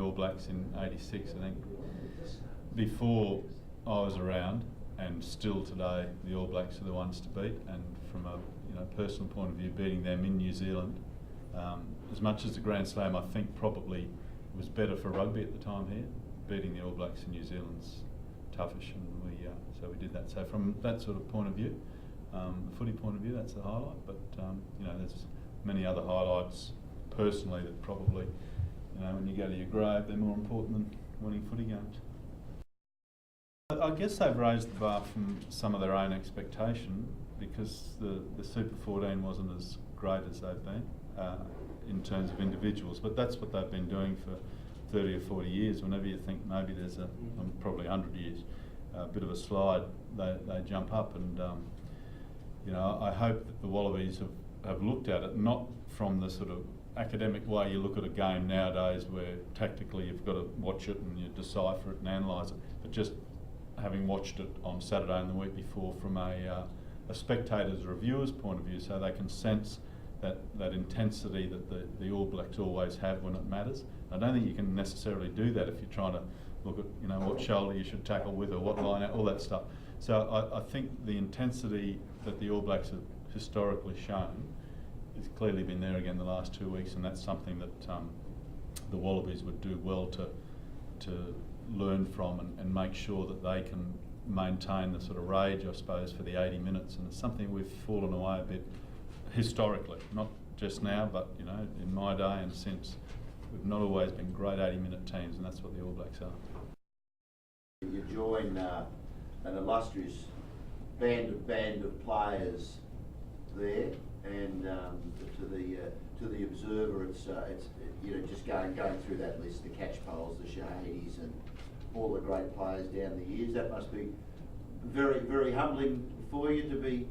All Blacks in '86, I think. Before I was around, and still today, the All Blacks are the ones to beat. And from a personal point of view, beating them in New Zealand, as much as the Grand Slam, I think probably was better for rugby at the time here. Beating the All Blacks in New Zealand's toughish, and so we did that. So from that sort of point of view, the footy point of view, that's the highlight. But there's many other highlights personally that probably, when you go to your grave, they're more important than winning footy games. I guess they've raised the bar from some of their own expectation, because the Super 14 wasn't as great as they've been in terms of individuals, but that's what they've been doing for 30 or 40 years. Whenever you think maybe there's probably 100 years, a bit of a slide, they jump up. And I hope that the Wallabies have looked at it not from the sort of academic way you look at a game nowadays, where tactically you've got to watch it and you decipher it and analyse it, but just having watched it on Saturday and the week before from a spectator's, reviewer's point of view, so they can sense that intensity that the All Blacks always have when it matters. I don't think you can necessarily do that if you're trying to look at what shoulder you should tackle with or what line out, all that stuff. So I think the intensity that the All Blacks have historically shown has clearly been there again the last 2 weeks, and that's something that the Wallabies would do well to learn from and make sure that they can maintain the sort of rage, I suppose, for the 80 minutes. And it's something we've fallen away a bit historically, not just now, but in my day and since. We've not always been great 80-minute teams, and that's what the All Blacks are. You join an illustrious band of players there, and to the observer, it's just going through that list, the Catchpoles, the Shahadis, and all the great players down the years. That must be very, very humbling for you to be,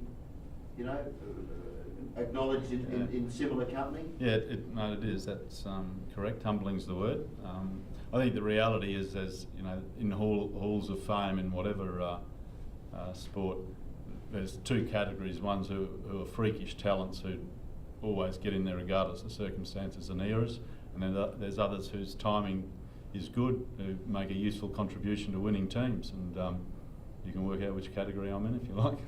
acknowledged in similar company. Yeah, it is. That's correct. Humbling's the word. I think the reality is, as in halls of fame in whatever sport, there's two categories. Ones who are freakish talents who always get in there regardless of circumstances and eras, and then there's others whose timing is good, who make a useful contribution to winning teams, and you can work out which category I'm in if you like.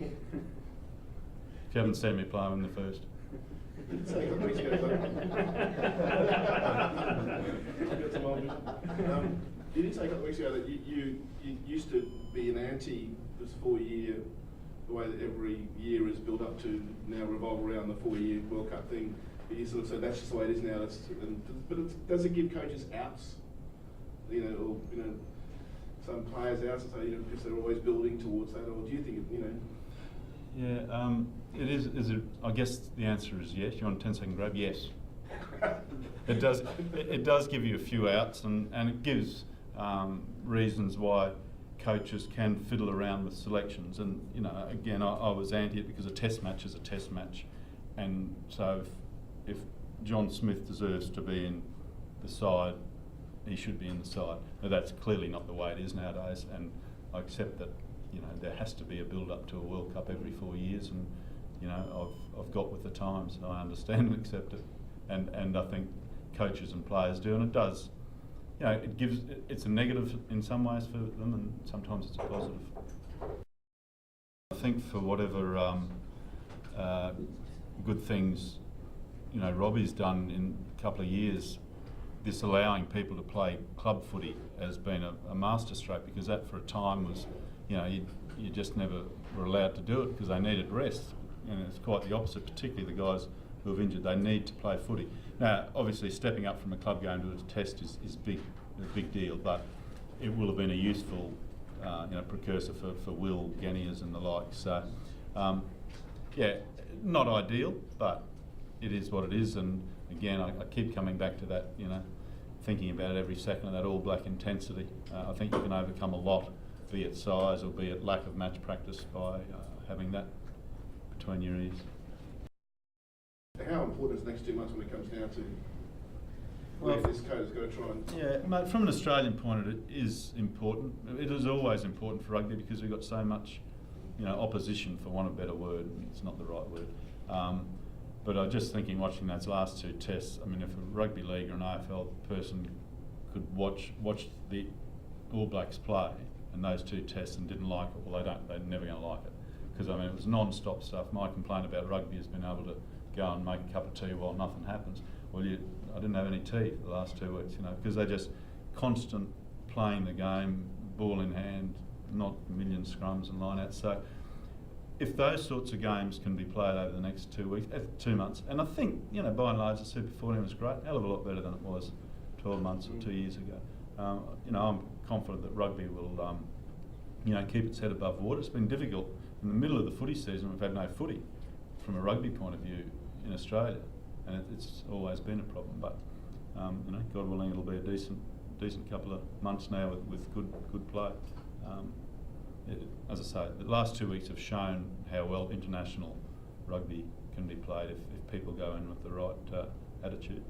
If you haven't seen me play, I'm in the first. You did say a couple of weeks ago that you used to be an anti this 4-year, the way that every year is built up to now revolve around the 4-year World Cup thing. But you sort of said that's just the way it is now. Does it give coaches outs? Some players outs, so because they're always building towards that, or do you think Yeah, it is. I guess the answer is yes. You want a 10-second grab? Yes. It does. It does give you a few outs, and it gives reasons why coaches can fiddle around with selections. And again, I was anti it because a test match is a test match, and so if John Smith deserves to be in the side, he should be in the side. Now that's clearly not the way it is nowadays, and I accept that. There has to be a build-up to a World Cup every 4 years, and I've got with the times. I understand and accept it, and I think coaches and players do, and it does. It's a negative in some ways for them, and sometimes it's a positive. I think for whatever good things Robbie's done in a couple of years, this allowing people to play club footy has been a masterstroke, because that for a time was. You just never were allowed to do it because they needed rest. And it's quite the opposite, particularly the guys who have injured. They need to play footy. Now, obviously, stepping up from a club game to a test is a big deal, but it will have been a useful precursor for Will, Genius and the like. So, not ideal, but it is what it is. And again, I keep coming back to that, thinking about it every second of that All Black intensity. I think you can overcome a lot, be it size or be it lack of match practice, by having that between your ears. How important is the next 2 months when it comes down to where this code is going to try and... Yeah, mate, from an Australian point, it is important. It is always important for rugby because we've got so much, opposition, for want of a better word. It's not the right word. But I was just thinking, watching those last two tests, I mean, if a rugby league or an AFL person could watch the All Blacks play and those two tests and didn't like it, well, they're never going to like it. Because, I mean, it was non-stop stuff. My complaint about rugby has been able to go and make a cup of tea while nothing happens. Well, I didn't have any tea for the last 2 weeks, because they're just constant playing the game, ball in hand, not a million scrums and line-outs. So if those sorts of games can be played over the next 2 weeks, 2 months, and I think, by and large, the Super 14 was great, hell of a lot better than it was 12 months or 2 years ago. I'm confident that rugby will, keep its head above water. It's been difficult. In the middle of the footy season, we've had no footy from a rugby point of view in Australia, and it's always been a problem. But God willing, it'll be a decent couple of months now with good play. As I say, the last 2 weeks have shown how well international rugby can be played if people go in with the right attitude.